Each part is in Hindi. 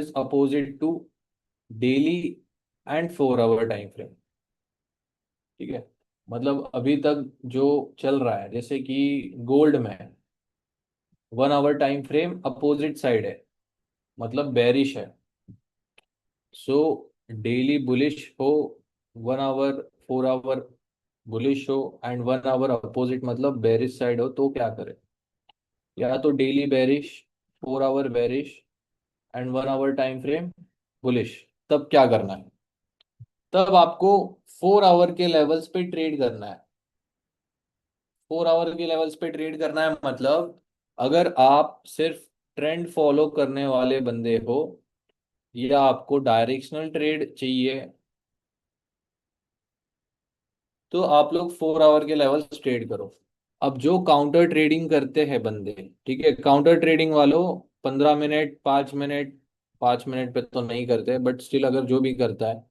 is opposite to daily and 4 hour time frame. ठीक है, मतलब अभी तक जो चल रहा है, जैसे कि गोल्ड में 1 hour time frame opposite side है, मतलब बेरिश है। सो डेली बुलिश हो, 1 आवर 4 आवर बुलिश हो एंड 1 आवर अपोजिट मतलब बेरिश साइड हो, तो क्या करे? या तो daily bearish, 4 hour bearish and 1 hour time frame bullish. तब क्या करना है? तब आपको 4 आवर के लेवल्स पे ट्रेड करना है। 4 आवर के लेवल्स पे ट्रेड करना है मतलब अगर आप सिर्फ ट्रेंड फॉलो करने वाले बंदे हो या आपको डायरेक्शनल ट्रेड चाहिए, तो आप लोग 4 आवर के लेवल्स ट्रेड करो। अब जो काउंटर ट्रेडिंग करते हैं बंदे, ठीक है, काउंटर ट्रेडिंग वालों 15 मिनट 5 मिनट, 5 मिनट पे तो नहीं करते बट स्टिल अगर जो भी करता है,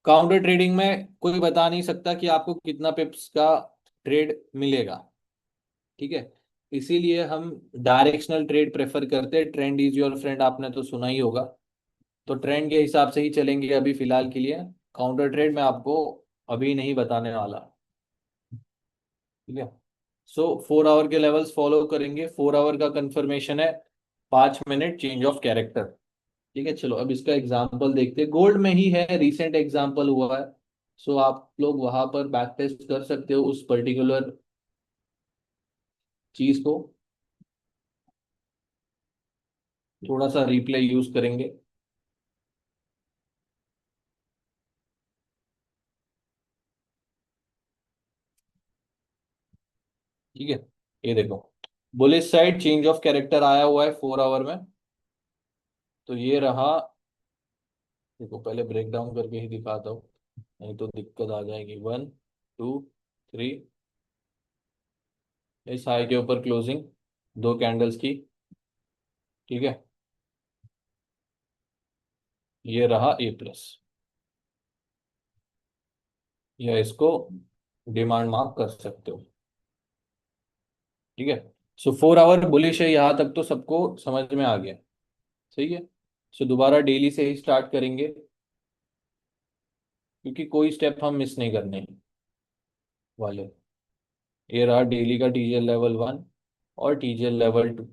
काउंटर ट्रेडिंग में कोई बता नहीं सकता कि आपको कितना पिप्स का ट्रेड मिलेगा। ठीक है, इसीलिए हम डायरेक्शनल ट्रेड प्रेफर करते हैं। ट्रेंड इज योर फ्रेंड आपने तो सुना ही होगा, तो ट्रेंड के हिसाब से ही चलेंगे अभी फिलहाल के लिए। काउंटर ट्रेड मैं आपको अभी नहीं बताने वाला। ठीक है, सो 4 आवर के लेवल्स फॉलो करेंगे। 4 आवर का कंफर्मेशन है 5 मिनट चेंज ऑफ कैरेक्टर। ठीक है, चलो अब इसका एग्जांपल देखते हैं। गोल्ड में ही है, रिसेंट एग्जांपल हुआ है, सो आप लोग वहां पर बैक टेस्ट कर सकते हो उस पर्टिकुलर चीज को। थोड़ा सा रिप्ले यूज करेंगे। ठीक है, ये देखो, bullish side change of character आया हुआ है 4 आवर में। तो ये रहा। देखो पहले ब्रेक डाउन करके ही दिखाता हूँ, नहीं तो दिक्कत आ जाएगी। 1 2 3, इस हाई के ऊपर क्लोजिंग 2 कैंडल्स की। ठीक है, ये रहा ए प्लस, या इसको डिमांड मार्क कर सकते हो। ठीक है, सो 4 आवर बुलिश है, यहां तक तो सबको समझ में आ गया। सही है, सो दोबारा डेली से ही स्टार्ट करेंगे, क्योंकि कोई स्टेप हम मिस नहीं करने वाले। ये रहा डेली का टीजीएल लेवल 1 और टीजीएल लेवल 2।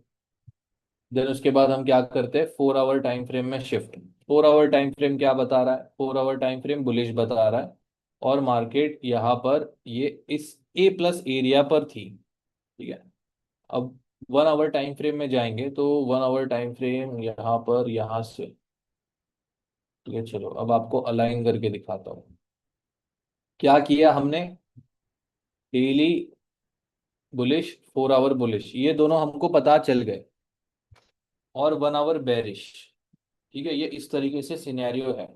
देन उसके बाद हम क्या करते हैं, 4 आवर टाइम फ्रेम में शिफ्ट। 4 आवर टाइम फ्रेम क्या बता रहा है? 4 आवर टाइम फ्रेम बुलिश बता रहा है, और मार्केट यहाँ पर ये इस ए प्लस एरिया पर थी। ठीक है, अब 1 आवर टाइम फ्रेम में जाएंगे तो 1 आवर टाइम फ्रेम यहाँ पर, यहाँ से। ठीक है, चलो अब आपको अलाइन करके दिखाता हूँ। क्या किया हमने? डेली बुलिश, 4 आवर बुलिश, ये दोनों हमको पता चल गए, और 1 आवर बेरिश। ठीक है, ये इस तरीके से सिनेरियो है।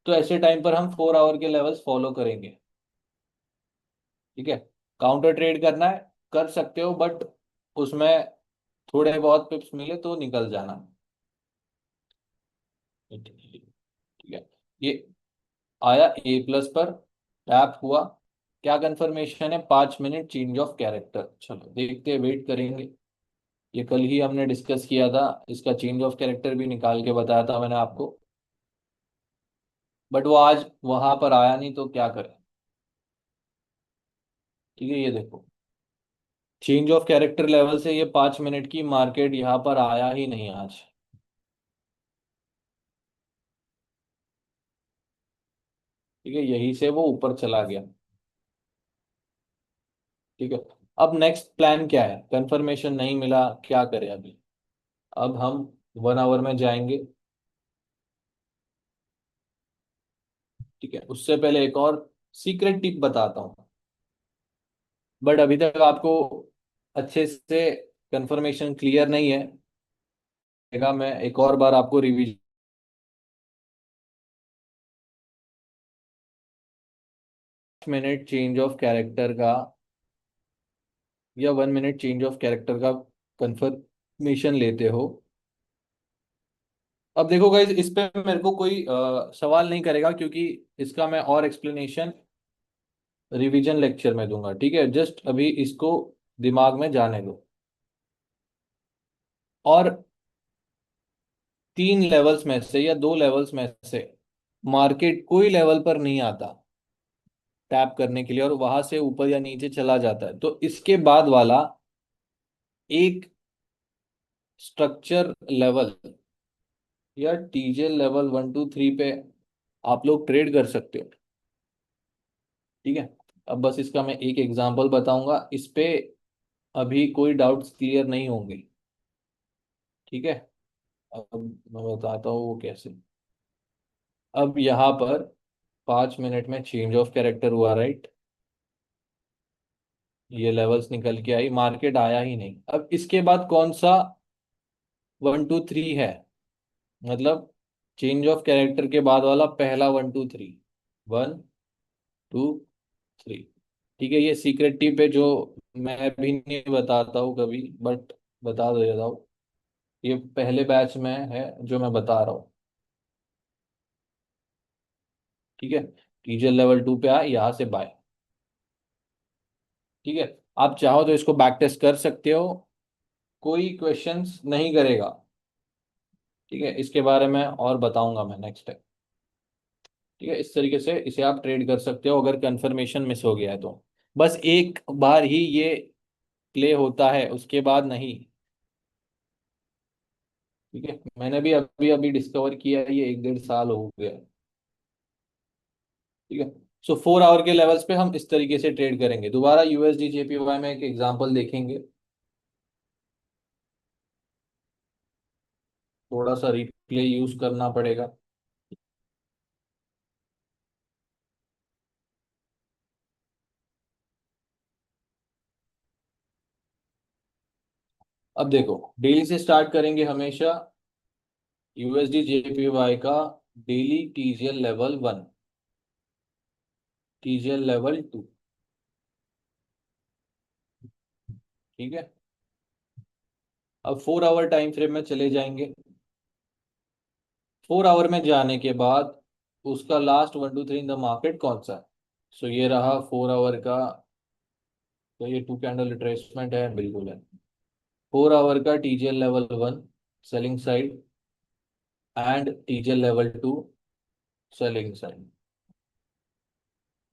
तो ऐसे टाइम पर हम 4 आवर के लेवल्स फॉलो करेंगे। ठीक है, काउंटर ट्रेड करना है कर सकते हो, बट उसमें थोड़े बहुत पिप्स मिले तो निकल जाना। ठीक है, ये आया ए प्लस पर, टैप हुआ। क्या कंफर्मेशन है? 5 मिनट चेंज ऑफ कैरेक्टर। चलो देखते हैं, वेट करेंगे। ये कल ही हमने डिस्कस किया था, इसका चेंज ऑफ कैरेक्टर भी निकाल के बताया था मैंने आपको, बट वो आज वहां पर आया नहीं, तो क्या करें। ठीक है, ये देखो, चेंज ऑफ कैरेक्टर लेवल से ये 5 मिनट की मार्केट यहाँ पर आया ही नहीं आज। ठीक है, यहीं से वो ऊपर चला गया। ठीक है, अब नेक्स्ट प्लान क्या है? कंफर्मेशन नहीं मिला, क्या करें अभी? अब हम 1 आवर में जाएंगे। ठीक है, उससे पहले एक और सीक्रेट टिप बताता हूँ, बट अभी तक आपको अच्छे से कंफर्मेशन क्लियर नहीं है। मैं एक और बार आपको revision. Minute change of character का या 1 मिनट चेंज ऑफ कैरेक्टर का कंफर्मेशन लेते हो। अब देखो गाइज, इस पे मेरे को कोई सवाल नहीं करेगा, क्योंकि इसका मैं और एक्सप्लेनेशन रिवीजन लेक्चर में दूंगा। ठीक है, जस्ट अभी इसको दिमाग में जाने दो। और तीन लेवल्स में से या दो लेवल्स में से मार्केट कोई लेवल पर नहीं आता टैप करने के लिए और वहां से ऊपर या नीचे चला जाता है, तो इसके बाद वाला एक स्ट्रक्चर लेवल या टीजेल लेवल 1 2 3 पे आप लोग ट्रेड कर सकते हो। ठीक है, अब बस इसका मैं एक एग्जांपल बताऊंगा, इस पे अभी कोई डाउट्स क्लियर नहीं होंगे। ठीक है, अब मैं बताता हूँ वो कैसे। अब यहाँ पर 5 मिनट में चेंज ऑफ कैरेक्टर हुआ, राइट। ये लेवल्स निकल के आई, मार्केट आया ही नहीं। अब इसके बाद कौन सा 1 2 3 है, मतलब चेंज ऑफ कैरेक्टर के बाद वाला पहला 1 2 3, 1 2 3। ठीक है, ये सीक्रेट टिप है जो मैं भी नहीं बताता हूँ कभी, बट बता देता हूँ। ये पहले बैच में है जो मैं बता रहा हूँ। ठीक है, टीजर लेवल 2 पे आए, यहाँ से बाय। ठीक है, आप चाहो तो इसको बैक टेस्ट कर सकते हो, कोई क्वेश्चंस नहीं करेगा। ठीक है, इसके बारे में और बताऊंगा मैं नेक्स्ट टाइम। ठीक है, इस तरीके से इसे आप ट्रेड कर सकते हो अगर कंफर्मेशन मिस हो गया है तो। बस एक बार ही ये प्ले होता है, उसके बाद नहीं। ठीक है, मैंने भी अभी अभी डिस्कवर किया है, ये 1 1.5 साल हो गया है। ठीक है, सो 4 आवर के लेवल्स पे हम इस तरीके से ट्रेड करेंगे। दोबारा यूएसडी जेपीवाई में एक एग्जांपल देखेंगे, थोड़ा सा रिप्ले यूज करना पड़ेगा। अब देखो, डेली से स्टार्ट करेंगे हमेशा। यूएसडी जेपीवाई का daily TGL level 1, TGL level 2। ठीक है, अब 4 आवर टाइम फ्रेम में चले जाएंगे। 4 आवर में जाने के बाद उसका लास्ट 1 2 3 इन द मार्केट कौन सा है। सो ये रहा 4 आवर का। तो ये टू कैंडल रिट्रेसमेंट है, बिल्कुल है। 4 आवर का TGL level 1 selling side and TGL level 2 selling side.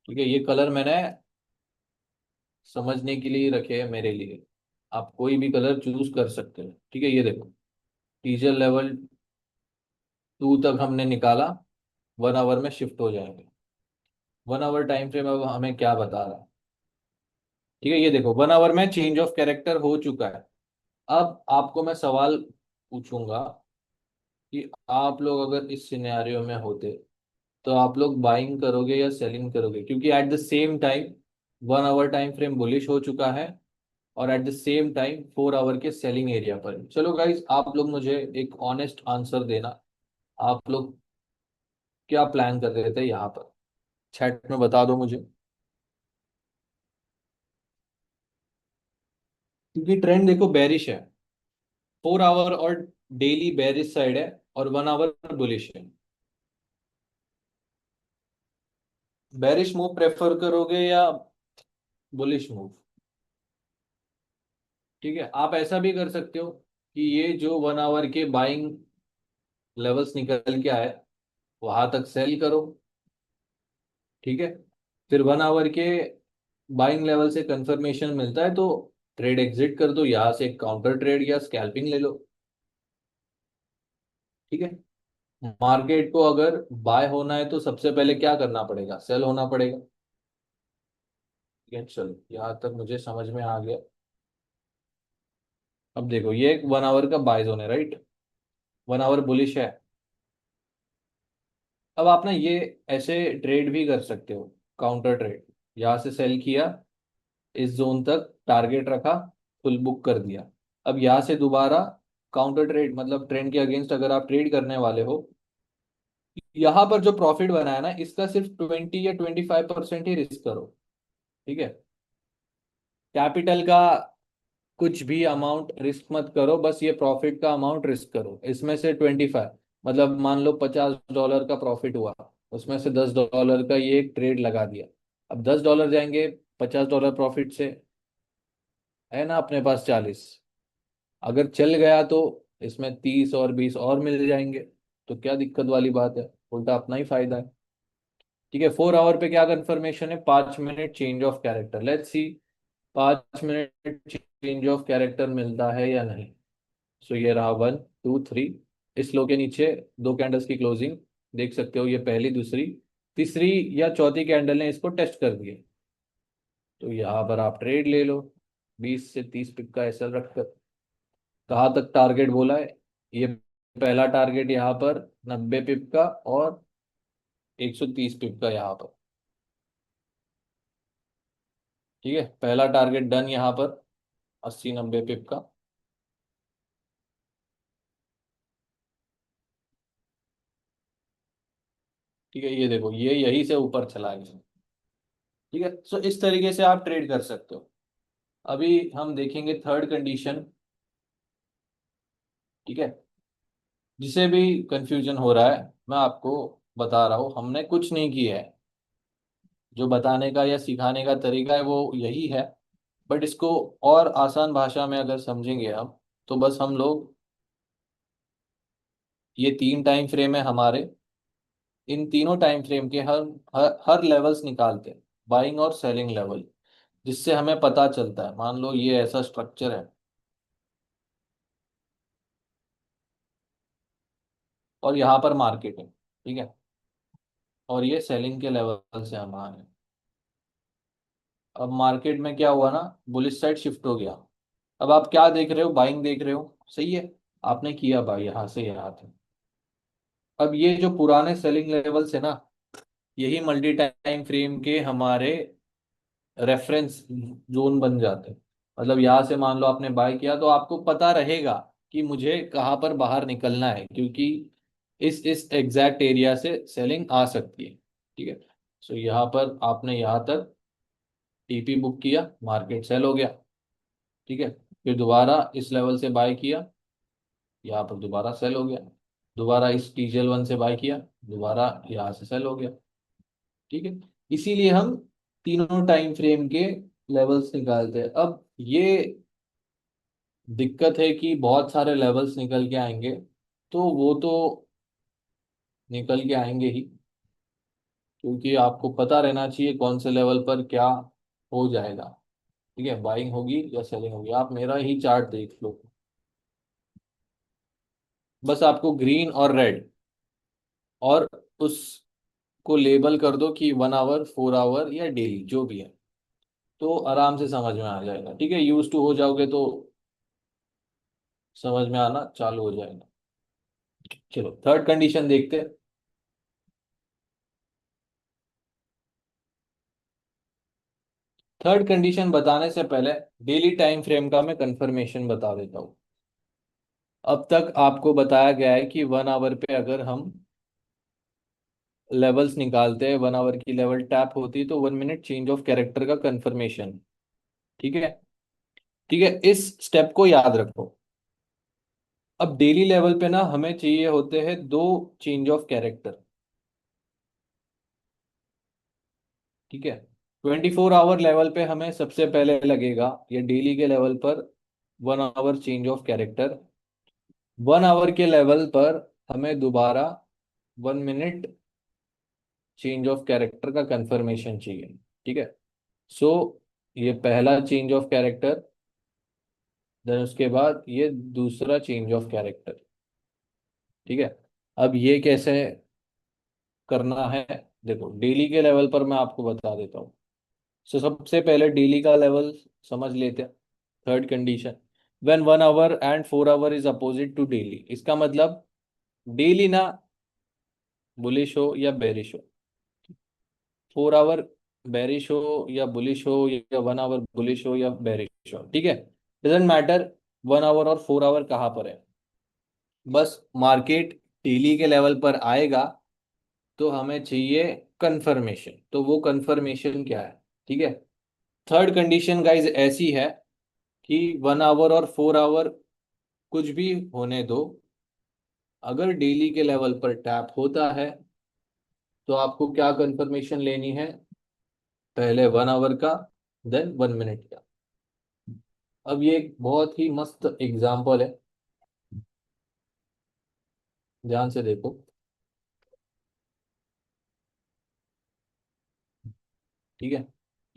ठीक है, ये कलर मैंने समझने के लिए रखे हैं मेरे लिए, आप कोई भी कलर चूज कर सकते हो। ठीक है, ये देखो, टीजर लेवल 2 तक हमने निकाला, 1 आवर में शिफ्ट हो जाएंगे। 1 आवर टाइम फ्रेम अब हमें क्या बता रहा है। ठीक है, ये देखो 1 आवर में चेंज ऑफ कैरेक्टर हो चुका है। अब आपको मैं सवाल पूछूंगा कि आप लोग अगर इस सिनेरियो में होते तो आप लोग बाइंग करोगे या सेलिंग करोगे, क्योंकि at the same time 1 hour time frame bullish हो चुका है और at the same time 4 hour के सेलिंग एरिया पर है। चलो गाइज, आप लोग मुझे एक ऑनेस्ट आंसर देना, आप लोग क्या प्लान कर रहे थे यहाँ पर, चैट में बता दो मुझे। क्योंकि ट्रेंड देखो बेरिश है, 4 आवर और डेली बेरिश साइड है और 1 आवर बुलिश है। बेरिश मूव प्रेफर करोगे या बुलिश मूव। ठीक है, आप ऐसा भी कर सकते हो कि ये जो 1 आवर के बाइंग लेवल्स निकल के आए वहां तक सेल करो। ठीक है, फिर 1 आवर के बाइंग लेवल से कंफर्मेशन मिलता है तो ट्रेड एग्जिट कर दो, यहाँ से काउंटर ट्रेड या स्कैल्पिंग ले लो। ठीक है, मार्केट को अगर बाय होना है तो सबसे पहले क्या करना पड़ेगा, सेल होना पड़ेगा। ठीक है, चलो यहाँ तक मुझे समझ में आ गया। अब देखो, ये एक 1 आवर का बाय जोन है, राइट। 1 आवर बुलिश है। अब आप ना ये ऐसे ट्रेड भी कर सकते हो, काउंटर ट्रेड। यहाँ से सेल किया, इस जोन तक टारगेट रखा, फुल बुक कर दिया। अब यहाँ से दोबारा काउंटर ट्रेड, मतलब ट्रेंड के अगेंस्ट अगर आप ट्रेड करने वाले हो, यहाँ पर जो प्रॉफिट बना है ना, इसका सिर्फ 20 या 25% ही रिस्क करो। ठीक है, कैपिटल का कुछ भी अमाउंट रिस्क मत करो, बस ये प्रॉफिट का अमाउंट रिस्क करो। इसमें से 25, मतलब मान लो $50 का प्रॉफिट हुआ, उसमें से $10 का ये एक ट्रेड लगा दिया। अब $10 जाएंगे, $50 प्रॉफिट से, है ना अपने पास 40। अगर चल गया तो इसमें 30 और 20 और मिल जाएंगे, तो क्या दिक्कत वाली बात है, उल्टा अपना ही फायदा है। ठीक है, 4 आवर पे क्या कंफर्मेशन है, 5 minute change of character, let's see 5 minute change of character मिलता है या नहीं। सो ये रहा 1 2 3, इस लो के नीचे दो कैंडल्स की क्लोजिंग देख सकते हो, ये पहली, दूसरी, तीसरी या चौथी कैंडल ने इसको टेस्ट कर दिया। तो यहाँ पर आप ट्रेड ले लो 20 से 30 पिप का एसएल रखकर। कहाँ तक टारगेट बोला है, ये पहला टारगेट यहाँ पर 90 पिप का और 130 पिप का यहाँ पर। ठीक है, पहला टारगेट डन यहाँ पर 80 90 पिप का। ठीक है, ये देखो ये यही से ऊपर चला गया। ठीक है, सो इस तरीके से आप ट्रेड कर सकते हो। अभी हम देखेंगे थर्ड कंडीशन। ठीक है, जिसे भी कंफ्यूजन हो रहा है मैं आपको बता रहा हूँ, हमने कुछ नहीं किया है, जो बताने का या सिखाने का तरीका है वो यही है। बट इसको और आसान भाषा में अगर समझेंगे हम, तो बस हम लोग ये 3 टाइम फ्रेम है हमारे, इन तीनों टाइम फ्रेम के हर लेवल्स निकालते हैं, बाइंग और सेलिंग लेवल, जिससे हमें पता चलता है, मान लो ये ऐसा स्ट्रक्चर है और यहाँ पर मार्केट है। ठीक है, और ये सेलिंग के लेवल से हम आ रहे हैं। अब मार्केट में क्या हुआ ना, बुलिश साइड शिफ्ट हो गया। अब आप क्या देख रहे हो, बाइंग देख रहे हो, सही है, आपने किया बाई यहाँ से यहाँ तक। अब ये जो पुराने सेलिंग लेवल्स है ना, यही मल्टी टाइम फ्रेम के हमारे रेफरेंस जोन बन जाते हैं। मतलब यहाँ से मान लो आपने बाय किया, तो आपको पता रहेगा कि मुझे कहाँ पर बाहर निकलना है, क्योंकि इस एग्जैक्ट एरिया से सेलिंग आ सकती है। ठीक है, सो यहाँ पर आपने यहाँ तक टीपी बुक किया, मार्केट सेल हो गया। ठीक है, फिर दोबारा इस लेवल से बाय किया, यहाँ पर दोबारा सेल हो गया, दोबारा इस टीजीएल 1 से बाय किया, दोबारा यहाँ से सेल हो गया। ठीक है, इसीलिए हम तीनों टाइम फ्रेम के लेवल्स निकालते हैं। अब ये दिक्कत है कि बहुत सारे लेवल्स निकल के आएंगे, तो वो तो निकल के आएंगे ही, क्योंकि आपको पता रहना चाहिए कौन से लेवल पर क्या हो जाएगा। ठीक है, बाइंग होगी या सेलिंग होगी, आप मेरा ही चार्ट देख लो, बस आपको ग्रीन और रेड और उसको लेबल कर दो कि 1 आवर 4 आवर या डेली जो भी है, तो आराम से समझ में आ जाएगा। ठीक है, यूज टू हो जाओगे तो समझ में आना चालू हो जाएगा। चलो थर्ड कंडीशन देखते हैं। थर्ड कंडीशन बताने से पहले डेली टाइम फ्रेम का मैं कंफर्मेशन बता देता हूँ। अब तक आपको बताया गया है कि 1 आवर पे अगर हम लेवल्स निकालते हैं, 1 आवर की लेवल टैप होती है तो 1 मिनट चेंज ऑफ कैरेक्टर का कंफर्मेशन। ठीक है, ठीक है, इस स्टेप को याद रखो। अब डेली लेवल पे ना हमें चाहिए होते हैं दो चेंज ऑफ कैरेक्टर। ठीक है, 24 आवर लेवल पे हमें सबसे पहले लगेगा, ये डेली के लेवल पर 1 hour change of character. 1 hour के लेवल पर हमें दोबारा 1 मिनट चेंज ऑफ कैरेक्टर का कंफर्मेशन चाहिए। ठीक है, सो ये पहला चेंज ऑफ कैरेक्टर, देन उसके बाद ये दूसरा चेंज ऑफ कैरेक्टर। ठीक है, अब ये कैसे करना है, देखो डेली के लेवल पर मैं आपको बता देता हूँ। सो सबसे पहले डेली का लेवल समझ लेते हैं। Third condition, when 1 hour and 4 hour is opposite to daily, इसका मतलब डेली ना बुलिश हो या बेरिश हो, 4 आवर बेरिश हो या बुलिश हो, या 1 आवर बुलिश हो या बेरिश हो, ठीक है, डजेंट मैटर 1 आवर और 4 आवर कहाँ पर है, बस मार्केट डेली के लेवल पर आएगा तो हमें चाहिए कंफर्मेशन। तो वो कंफर्मेशन क्या है, ठीक है। थर्ड कंडीशन गाइज ऐसी है कि 1 आवर और 4 आवर कुछ भी होने दो, अगर डेली के लेवल पर टैप होता है तो आपको क्या कंफर्मेशन लेनी है, पहले 1 आवर का, देन 1 मिनट का। अब ये एक बहुत ही मस्त एग्जाम्पल है, ध्यान से देखो। ठीक है,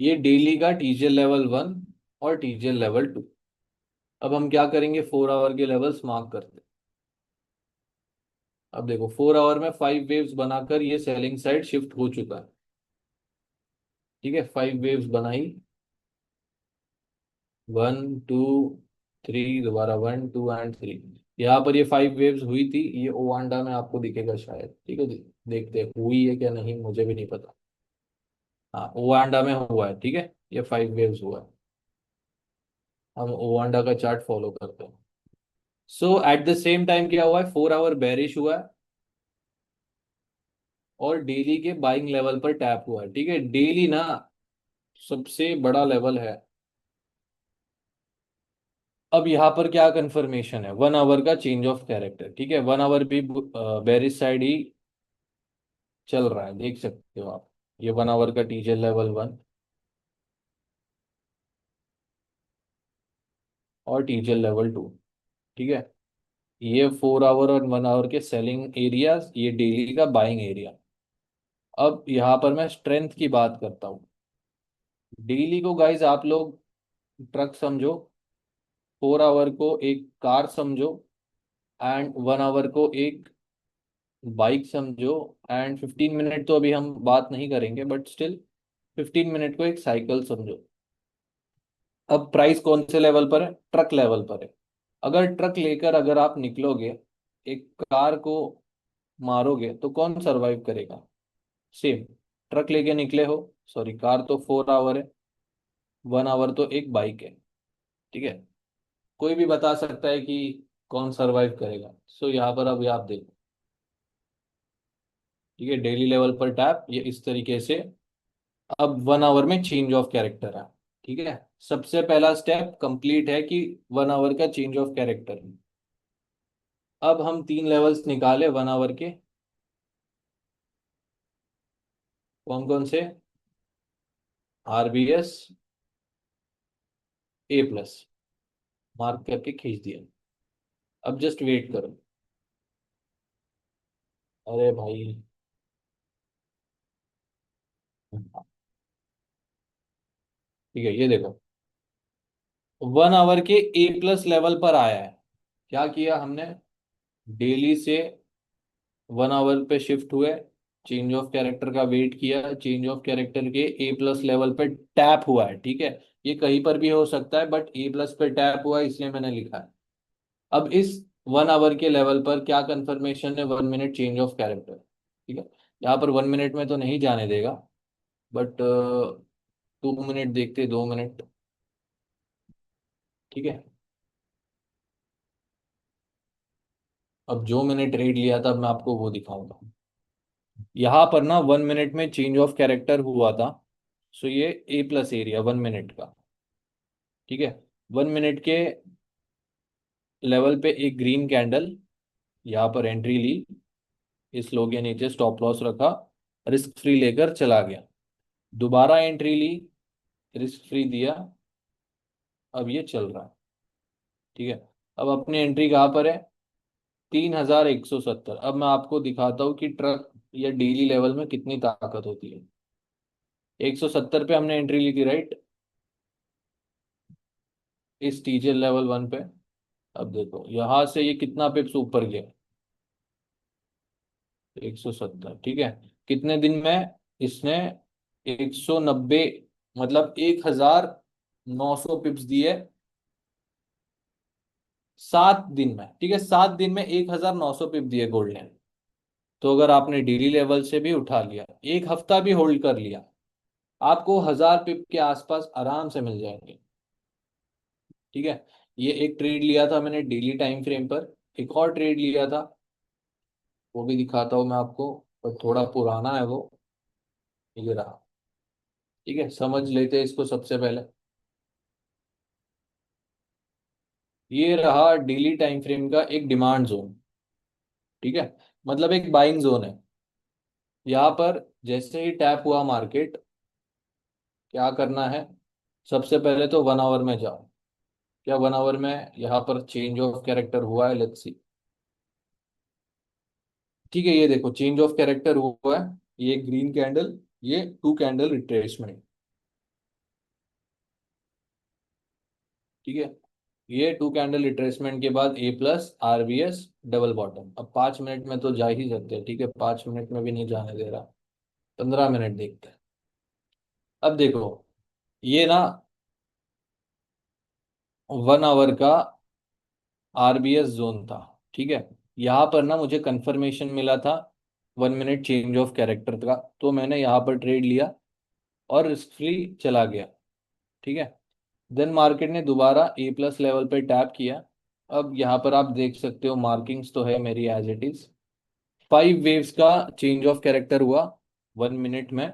ये डेली का टीजीएल लेवल 1 और टीजीएल लेवल 2। अब हम क्या करेंगे, 4 आवर के लेवल्स मार्क करते हैं। अब देखो 4 आवर में 5 वेव्स बनाकर ये सेलिंग साइड शिफ्ट हो चुका है। ठीक है, 5 वेव्स बनाई, 1 2 3, दोबारा 1 2 एंड 3। यहाँ पर ये 5 वेव्स हुई थी, ये ओवांडा में आपको दिखेगा शायद। ठीक है, देखते हैं हुई है क्या नहीं, मुझे भी नहीं पता। हाँ, ओवांडा में हुआ है। ठीक है, ये 5 वेव्स हुआ है। हम ओवांडा का चार्ट फॉलो करते हैं। सो एट द सेम टाइम क्या हुआ है, 4 आवर बेरिश हुआ है और डेली के बाइंग लेवल पर टैप हुआ है। ठीक है, डेली ना सबसे बड़ा लेवल है। अब यहाँ पर क्या कंफर्मेशन है, 1 आवर का चेंज ऑफ कैरेक्टर। ठीक है, 1 आवर भी बेरिश साइड ही चल रहा है, देख सकते हो आप। ये 1 आवर का टीजर लेवल 1 और टीजर लेवल 2। ठीक है, ये 4 आवर और 1 आवर के सेलिंग एरियाज, ये डेली का बाइंग एरिया। अब यहाँ पर मैं स्ट्रेंथ की बात करता हूँ। डेली को गाइज आप लोग ट्रक समझो, 4 आवर को एक कार समझो, एंड 1 आवर को एक बाइक समझो, एंड 15 मिनट तो अभी हम बात नहीं करेंगे, बट स्टिल 15 मिनट को एक साइकिल समझो। अब प्राइस कौन से लेवल पर है, ट्रक लेवल पर है। अगर ट्रक लेकर अगर आप निकलोगे, एक कार को मारोगे तो कौन सरवाइव करेगा। सेम, ट्रक लेके निकले हो, सॉरी कार तो 4 आवर है, 1 आवर तो एक बाइक है। ठीक है, कोई भी बता सकता है कि कौन सरवाइव करेगा। सो यहाँ पर अभी आप देखो। ठीक है, डेली लेवल पर टैप ये इस तरीके से। अब 1 आवर में चेंज ऑफ कैरेक्टर है। ठीक है, सबसे पहला स्टेप कंप्लीट है कि 1 आवर का चेंज ऑफ कैरेक्टर। अब हम 3 लेवल्स निकाले 1 आवर के, कौन कौन से, आरबीएस, A+, मार्क करके खींच दिया। अब जस्ट वेट करो। अरे भाई, ठीक है, ये देखो 1 आवर के A+ लेवल पर आया है। क्या किया हमने, डेली से 1 आवर पे शिफ्ट हुए, चेंज ऑफ कैरेक्टर का वेट किया, चेंज ऑफ कैरेक्टर के A+ लेवल पे टैप हुआ है। ठीक है, ये कहीं पर भी हो सकता है, बट A+ पे टैप हुआ है इसलिए मैंने लिखा है। अब इस 1 आवर के लेवल पर क्या कंफर्मेशन है, 1 मिनट चेंज ऑफ कैरेक्टर। ठीक है, यहाँ पर 1 मिनट में तो नहीं जाने देगा, बट 2 मिनट देखते, 2 मिनट। ठीक है, अब जो मैंने ट्रेड लिया था मैं आपको वो दिखाऊंगा। यहाँ पर ना 1 मिनट में चेंज ऑफ कैरेक्टर हुआ था। सो ये A+ एरिया 1 मिनट का। ठीक है, 1 मिनट के लेवल पे एक ग्रीन कैंडल, यहाँ पर एंट्री ली, इस लो के नीचे स्टॉप लॉस रखा, रिस्क फ्री लेकर चला गया। दोबारा एंट्री ली, रिस्क फ्री दिया, अब ये चल रहा है। ठीक है, अब अपनी एंट्री कहाँ पर है, 3170। अब मैं आपको दिखाता हूँ कि ट्रक या डेली लेवल में कितनी ताकत होती है। 170 पे हमने एंट्री ली थी, राइट, इस टीजर लेवल 1 पे। अब देखो यहां से ये कितना पिप्स ऊपर गया, 170। ठीक है, कितने दिन में इसने 190, मतलब 1900 पिप्स दिए 7 दिन में। ठीक है, 7 दिन में 1900 पिप दिए गोल्ड ने। तो अगर आपने डेली लेवल से भी उठा लिया, एक हफ्ता भी होल्ड कर लिया, आपको 1000 पिप के आसपास आराम से मिल जाएंगे। ठीक है, ये एक ट्रेड लिया था मैंने डेली टाइम फ्रेम पर। एक और ट्रेड लिया था, वो भी दिखाता हूँ मैं आपको, पर थोड़ा पुराना है वो। ये रहा। ठीक है, समझ लेते हैं इसको सबसे पहले। ये रहा डेली टाइम फ्रेम का एक डिमांड जोन। ठीक है, मतलब एक बाइंग जोन है। यहाँ पर जैसे ही टैप हुआ मार्केट, क्या करना है, सबसे पहले तो 1 आवर में जाओ। क्या 1 आवर में यहाँ पर चेंज ऑफ कैरेक्टर हुआ है, लेट्स सी। ठीक है, ये देखो चेंज ऑफ कैरेक्टर हुआ है, ये ग्रीन कैंडल, ये टू कैंडल रिट्रेसमेंट। ठीक है, ये टू कैंडल रिट्रेसमेंट के बाद ए प्लस आरबीएस डबल बॉटम। अब 5 मिनट में तो जा ही सकते हैं, ठीक है, 5 मिनट में भी नहीं जाने दे रहा, 15 मिनट देखते हैं। अब देखो, ये ना 1 आवर का आरबीएस जोन था। ठीक है, यहाँ पर ना मुझे कंफर्मेशन मिला था 1 मिनट चेंज ऑफ कैरेक्टर का, तो मैंने यहाँ पर ट्रेड लिया और रिस्क फ्री चला गया। ठीक है, देन मार्केट ने दोबारा ए प्लस लेवल पे टैप किया। अब यहाँ पर आप देख सकते हो मार्किंग्स तो है मेरी एज इट इज। 5 वेव्स का चेंज ऑफ कैरेक्टर हुआ 1 मिनट में,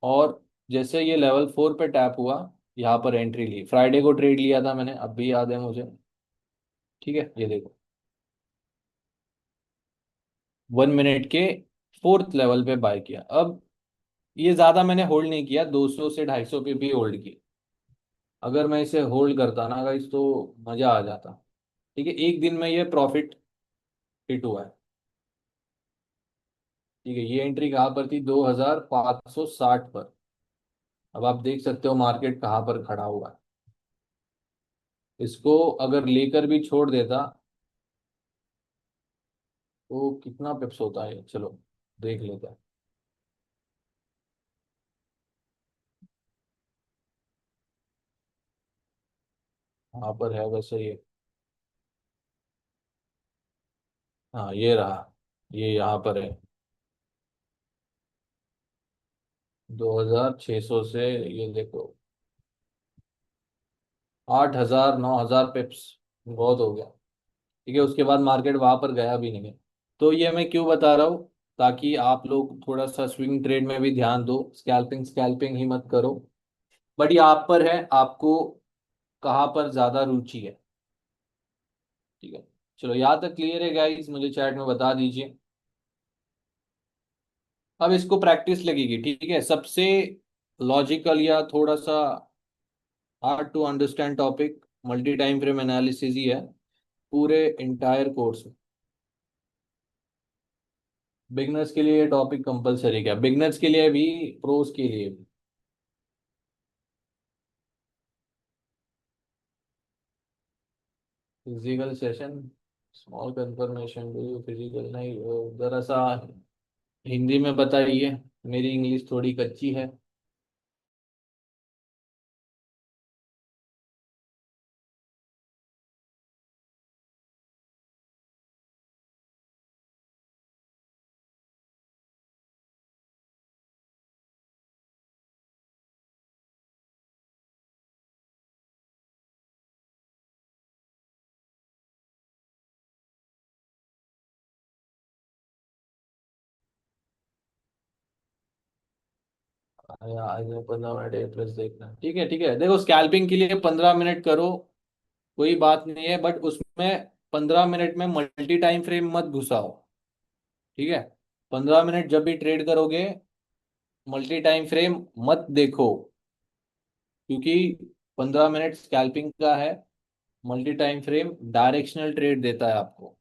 और जैसे ये लेवल 4 पे टैप हुआ, यहाँ पर एंट्री ली। फ्राइडे को ट्रेड लिया था मैंने, अब भी याद है मुझे। ठीक है, ये देखो 1 मिनट के 4th लेवल पे बाय किया। अब ये ज्यादा मैंने होल्ड नहीं किया, 200 से 250 पे भी होल्ड किया। अगर मैं इसे होल्ड करता ना गाइस तो मजा आ जाता। ठीक है, एक दिन में ये प्रॉफिट हिट हुआ है। ठीक है, ये एंट्री कहाँ पर थी, 2560 पर। अब आप देख सकते हो मार्केट कहाँ पर खड़ा हुआ है। इसको अगर लेकर भी छोड़ देता तो कितना पिप्स होता है, चलो देख लेते हैं। यहाँ पर है वैसे ये, हाँ ये रहा, ये यहाँ पर है 2600 से, ये देखो 8000 9000 पिप्स बहुत हो गया। ठीक है, उसके बाद मार्केट वहां पर गया भी नहीं है। तो ये मैं क्यों बता रहा हूँ, ताकि आप लोग थोड़ा सा स्विंग ट्रेड में भी ध्यान दो, स्कैल्पिंग स्कैल्पिंग ही मत करो। बट ये आप पर है, आपको कहाँ पर ज्यादा रुचि है। ठीक है, चलो यहाँ तक क्लियर है गाइस, मुझे चैट में बता दीजिए। अब इसको प्रैक्टिस लगेगी। ठीक है, सबसे लॉजिकल या थोड़ा सा hard to understand topic multi time frame analysis ही है पूरे इंटायर कोर्स में। बिगनर्स के लिए ये टॉपिक कंपलसरी, क्या बिगनर्स के लिए भी, प्रोस के लिए भी। Physical session, small confirmation, do you physical, नहीं जरा सा हिंदी में बताइए, मेरी इंग्लिश थोड़ी कच्ची है। आज 15 मिनट ए प्लस देखना, ठीक है, देखो स्कैल्पिंग के लिए 15 मिनट करो, कोई बात नहीं है, बट उसमें 15 मिनट में मल्टी टाइम फ्रेम मत घुसाओ। ठीक है, 15 मिनट जब भी ट्रेड करोगे मल्टी टाइम फ्रेम मत देखो, क्योंकि 15 मिनट स्कैल्पिंग का है, multi time frame directional trade देता है आपको।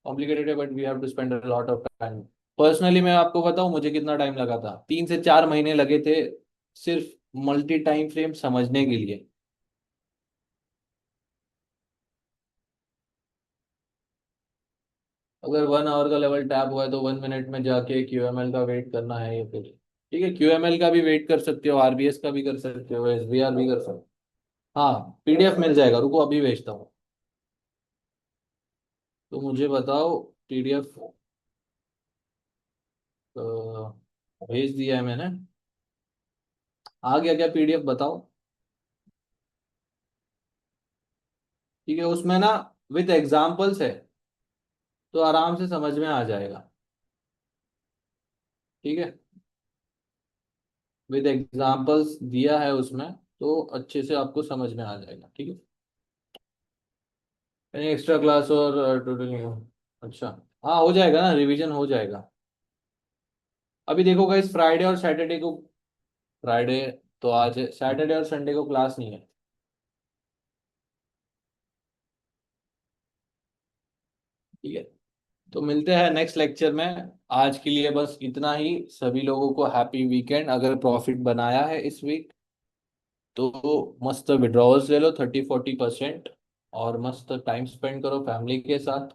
कॉम्प्लिकेटेड है but we have to spend a lot of time. Personally मैं आपको बताऊं मुझे कितना टाइम लगा था, 3 से 4 महीने लगे थे सिर्फ मल्टी टाइम फ्रेम समझने के लिए। अगर 1 आवर का लेवल टैप हुआ है तो 1 मिनट में जाके क्यूएमएल का वेट करना है, या फिर ठीक है क्यूएमएल का भी वेट कर सकते हो, आरबीएस का भी कर सकते हो, एसबीआर भी कर सकते हो। हाँ पीडीएफ मिल जाएगा, रुको अभी भेजता हूँ। तो मुझे बताओ, पीडीएफ भेज दिया है मैंने, आ गया क्या पीडीएफ बताओ। ठीक है, उसमें ना विद एग्जाम्पल्स है, तो आराम से समझ में आ जाएगा। ठीक है, विद एग्जाम्पल्स दिया है उसमें, तो अच्छे से आपको समझ में आ जाएगा। ठीक है, यानी एक्स्ट्रा क्लास और टोटल। अच्छा, हाँ हो जाएगा ना, रिवीजन हो जाएगा। अभी देखो गाइस, फ्राइडे और सैटरडे को, फ्राइडे तो आज है, सैटरडे और संडे को क्लास नहीं है। ठीक है, तो मिलते हैं नेक्स्ट लेक्चर में। आज के लिए बस इतना ही। सभी लोगों को हैप्पी वीकेंड। अगर प्रॉफिट बनाया है इस वीक तो मस्त विड्रॉल्स ले लो 30-40%, और मस्त टाइम स्पेंड करो फैमिली के साथ।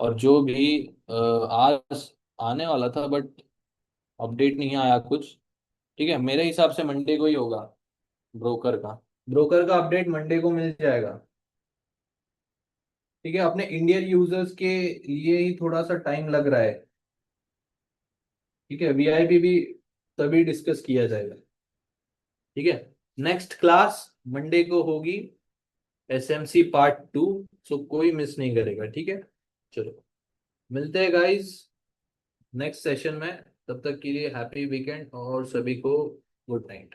और जो भी आज आने वाला था बट अपडेट नहीं आया कुछ, ठीक है, मेरे हिसाब से मंडे को ही होगा। ब्रोकर का अपडेट मंडे को मिल जाएगा। ठीक है, अपने इंडियन यूजर्स के लिए ही थोड़ा सा टाइम लग रहा है। ठीक है, वीआईपी भी तभी डिस्कस किया जाएगा। ठीक है, नेक्स्ट क्लास मंडे को होगी एसएमसी पार्ट 2। सो कोई मिस नहीं करेगा, ठीक है। चलो, मिलते हैं गाइस नेक्स्ट सेशन में। तब तक के लिए हैप्पी वीकेंड और सभी को गुड नाइट।